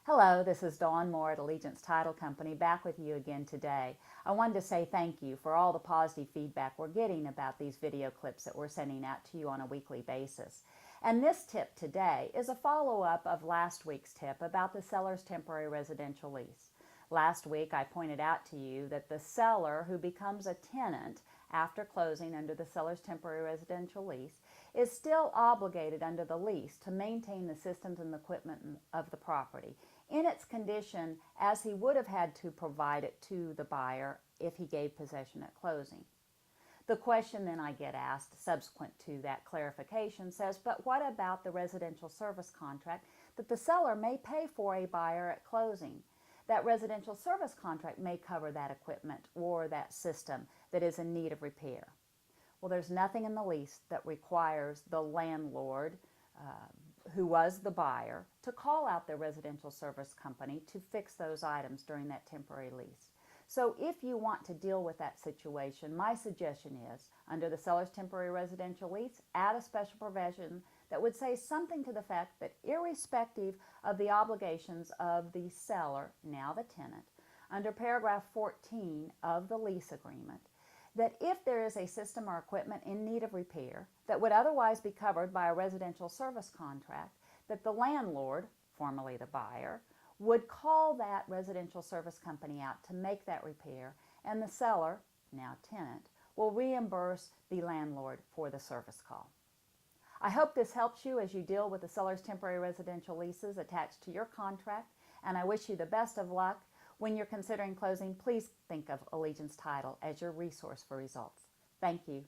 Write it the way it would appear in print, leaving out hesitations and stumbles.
Hello, this is Dawn Moore at Allegiance Title Company, back with you again today. I wanted to say thank you for all the positive feedback we're getting about these video clips that we're sending out to you on a weekly basis. And this tip today is a follow-up of last week's tip about the seller's temporary residential lease. Last week I pointed out to you that the seller who becomes a tenant after closing under the seller's temporary residential lease is still obligated under the lease to maintain the systems and the equipment of the property in its condition as he would have had to provide it to the buyer if he gave possession at closing. The question then I get asked subsequent to that clarification says, but what about the residential service contract that the seller may pay for a buyer at closing? That residential service contract may cover that equipment or that system that is in need of repair. Well, there's nothing in the lease that requires the landlord, who was the buyer, to call out their residential service company to fix those items during that temporary lease. So if you want to deal with that situation, my suggestion is, under the seller's temporary residential lease, add a special provision that would say something to the fact that irrespective of the obligations of the seller, now the tenant, under paragraph 14 of the lease agreement, that if there is a system or equipment in need of repair that would otherwise be covered by a residential service contract, that the landlord, formerly the buyer, would call that residential service company out to make that repair, and the seller, now tenant, will reimburse the landlord for the service call. I hope this helps you as you deal with the seller's temporary residential leases attached to your contract, and I wish you the best of luck. When you're considering closing, please think of Allegiance Title as your resource for results. Thank you.